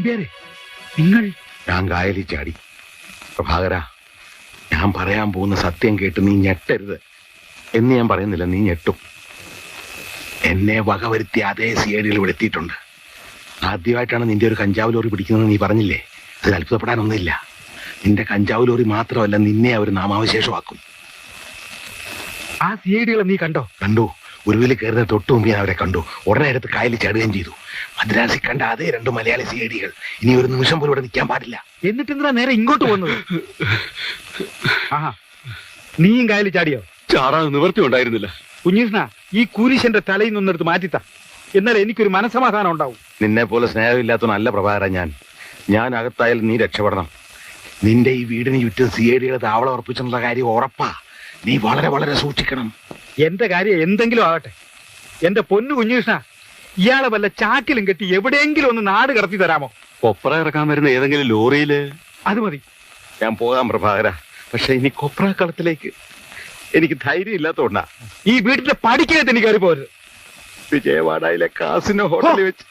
നമ്പ്യാരെ, നിങ്ങൾ? ഞാൻ കായലിൽ ചാടി. പ്രഭാകര, ഞാൻ പറയാൻ പോകുന്ന സത്യം കേട്ട് നീ ഞെട്ടരുത് എന്ന് ഞാൻ പറയുന്നില്ല, നീ ഞെട്ടും. എന്നെ വകവരുത്തി അതേ സിഐഡികൾ ഇവിടെ എത്തിയിട്ടുണ്ട്. ആദ്യമായിട്ടാണ് നിന്റെ ഒരു കഞ്ചാവ് ലോറി പിടിക്കുന്നത് നീ പറഞ്ഞില്ലേ? അതിൽ അത്ഭുതപ്പെടാനൊന്നുമില്ല. നിന്റെ കഞ്ചാവ് ലോറി മാത്രമല്ല, നിന്നെ അവർ നാമാവശേഷമാക്കും. ആ സിഐഡികളെ നീ കണ്ടോ? കണ്ടു. ഉരുവിൽ കയറുന്ന തൊട്ടു മുമ്പ് ഞാൻ അവരെ കണ്ടു. ഉടനെ എടുത്ത് കായലിൽ ചാടുകയും ചെയ്തു. മദ്രാസിൽ കണ്ട അതേ 2 മലയാളി സിഐഡികൾ. ഇനി ഒരു നിമിഷം പോലും ഇവിടെ നിൽക്കാൻ പാടില്ല. എന്നിട്ട് എന്തിനാ നേരെ ഇങ്ങോട്ട് പോകുന്നത്? ആഹാ, നീയും കായലിൽ ചാടിയോ? ചാടാൻ നിവർത്തി ഉണ്ടായിരുന്നില്ല. കുഞ്ഞീഷ്ണ, ഈ കുരിശന്റെ തലയിൽ നിന്നെടുത്ത് മാറ്റിത്ത, എന്നാൽ എനിക്കൊരു മനസമാധാനം ഉണ്ടാവും. നിന്നെ പോലെ സ്നേഹമില്ലാത്തവനല്ല പ്രഭാകര ഞാൻ അകത്തായാലും നീ രക്ഷപ്പെടണം. നിന്റെ ഈ വീടിന് ചുറ്റും സിഐഡികളെ താവളം ഉറപ്പിച്ചെന്നുള്ള കാര്യം ഉറപ്പാ. നീ വളരെ വളരെ സൂക്ഷിക്കണം. എന്റെ കാര്യം എന്തെങ്കിലും ആകട്ടെ, എന്റെ പൊന്നു കുഞ്ഞീഷ്ണ, ഇയാളെ വല്ല ചാക്കിലും കെട്ടി എവിടെയെങ്കിലും ഒന്ന് നാട് കടത്തി തരാമോ? കൊപ്ര ഇറക്കാൻ വരുന്ന ഏതെങ്കിലും ലോറിയില്? അത് മതി. ഞാൻ പോകാം പ്രഭാകര. പക്ഷെ ഇനി കൊപ്ര കളത്തിലേക്ക് എനിക്ക് ധൈര്യം ഇല്ലാത്തോണ്ടാ. ഈ വീട്ടിന്റെ പടിക്കകത്ത് എനിക്ക് കയറി പോരുത്. വിജയവാഡയിലെ കാസിനോ ഹോട്ടലിൽ വെച്ച്